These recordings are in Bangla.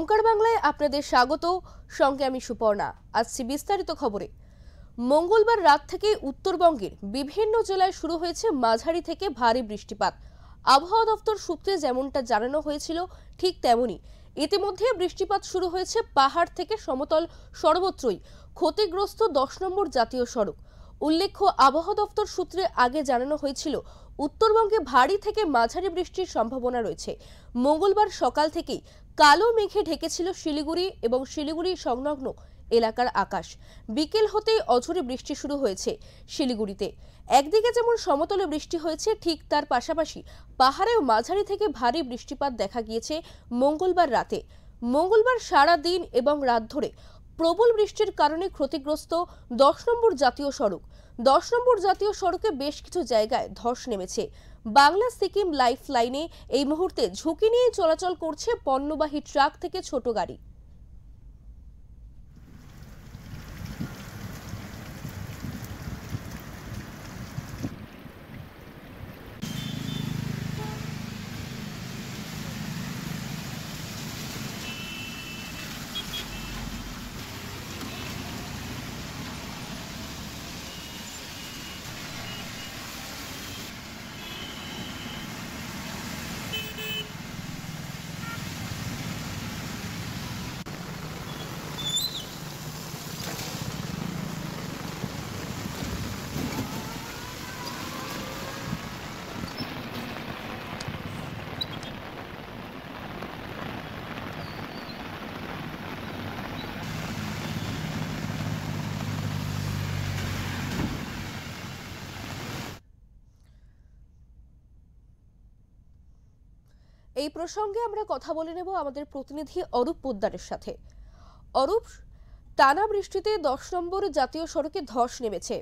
ওঙ্কার বাংলায় আপনাদের স্বাগত। সঙ্গে আমি সুপর্ণা। আসছি বিস্তারিত খবরে। মঙ্গলবার রাত থেকে উত্তরবঙ্গের বিভিন্ন জেলায় শুরু হয়েছে মাঝারি থেকে ভারী বৃষ্টিপাত। আবহাওয়া দপ্তর সূত্রে যেমনটা জানানো হয়েছিল ঠিক তেমনই ইতিমধ্যে বৃষ্টিপাত শুরু হয়েছে পাহাড় থেকে সমতল সর্বত্রই। ক্ষতিগ্রস্ত 10 নম্বর জাতীয় সড়ক। উল্লেখ্য, আবহাওয়া দপ্তর সূত্রে আগে জানানো হয়েছিল উত্তরবঙ্গে ভারী থেকে মাঝারি বৃষ্টির সম্ভাবনা রয়েছে। মঙ্গলবার সকাল থেকেই কালো মেঘে ঢেকেছিল শিলিগুড়ি এবং শিলিগুড়ি সংলগ্ন এলাকার আকাশ। বিকেল হতেই অঝোরে বৃষ্টি শুরু হয়েছে শিলিগুড়িতে। একদিকে যেমন সমতলে বৃষ্টি হয়েছে, ঠিক তার পাশাপাশি পাহাড়েও মাঝারি থেকে ভারী বৃষ্টিপাত দেখা গিয়েছে মঙ্গলবার রাতে। মঙ্গলবার সারা দিন এবং রাত ধরে প্রবল বৃষ্টির কারণে ক্ষতিগ্রস্ত 10 নম্বর জাতীয় সড়ক। 10 নম্বর জাতীয় সড়কে বেশ কিছু জায়গায় ধস নেমেছে। বাংলা সিকিম লাইফ লাইনে এই মুহূর্তে ঝুঁকি নিয়ে চলাচল করছে পণ্যবাহী ট্রাক থেকে ছোট গাড়ি। এই প্রসঙ্গে আমরা কথা বলে নেব আমাদের প্রতিনিধি অরূপ পোদ্দারের সাথে। অরূপ, টানা বৃষ্টিতে 10 নম্বর জাতীয় সড়কে ধস নেমেছে।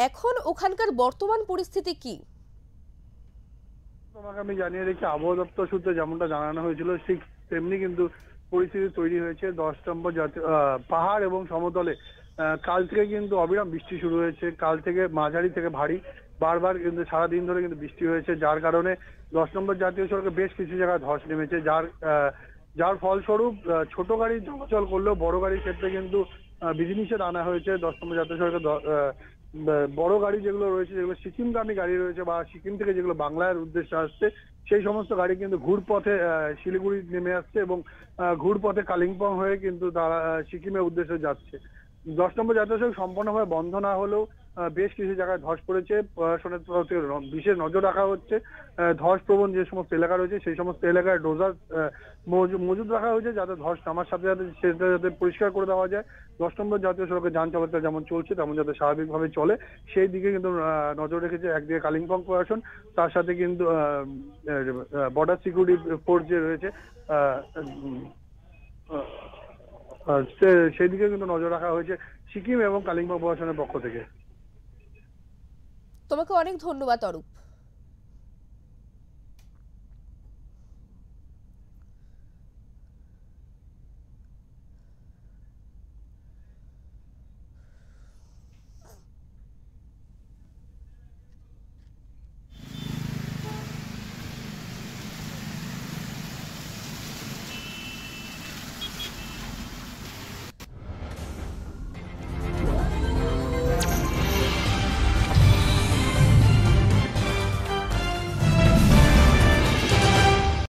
এখন ওখানকার বর্তমান পরিস্থিতি কি? তোমাকে আমি জানিয়ে রেখে আবহাওয়া দপ্তর সূত্রে যেমনটা জানানো হয়েছিল ঠিক তেমনি কিন্তু পরিস্থিতি তৈরি হয়েছে 10 নম্বর জাতীয় পাহাড় এবং সমতলে। কাল থেকে কিন্তু অবিরাম বৃষ্টি শুরু হয়েছে। কাল থেকে মাঝারি থেকে ভারী বারবার কিন্তু সারাদিন ধরে কিন্তু বৃষ্টি হয়েছে, যার কারণে 10 নম্বর জাতীয় সড়কে বেশ কিছু জায়গায় ধস নেমেছে, যার ফলস্বরূপ ছোট গাড়ি চলাচল করলেও বড় গাড়ির ক্ষেত্রে কিন্তু বিধিনিষেধ আনা হয়েছে। 10 নম্বর জাতীয় সড়কে বড় গাড়ি যেগুলো রয়েছে, যেগুলো সিকিমগামী গাড়ি রয়েছে বা সিকিম থেকে যেগুলো বাংলার উদ্দেশ্যে আসছে, সেই সমস্ত গাড়ি কিন্তু ঘুরপথে শিলিগুড়ি নেমে আসছে এবং ঘুরপথে কালিম্পং হয়ে কিন্তু তারা সিকিমের উদ্দেশ্যে যাচ্ছে। 10 নম্বর জাতীয় সড়ক সম্পূর্ণভাবে বন্ধ না হলেও বেশ কিছু জায়গায় ধস পড়েছে। প্রশাসনের তরফ থেকে বিশেষ নজর রাখা হচ্ছে। ধস প্রবণ যে সমস্ত এলাকা রয়েছে সেই সমস্ত এলাকায় ডোজার মজুদ রাখা হয়েছে, যাতে ধস নামার সাথে সাথে সেটা যাতে পরিষ্কার করে দেওয়া যায়। 10 নম্বর জাতীয় সড়কে যান চলাচল যেমন চলছে তেমন যাতে স্বাভাবিকভাবে চলে সেই দিকে কিন্তু নজর রেখেছে একদিকে কালিম্পং প্রশাসন, তার সাথে কিন্তু বর্ডার সিকিউরিটি ফোর্স যে রয়েছে সেই দিকে কিন্তু নজর রাখা হয়েছে সিকিম এবং কালিম্পং প্রশাসনের পক্ষ থেকে। তোমাকে অনেক ধন্যবাদ অরূপ।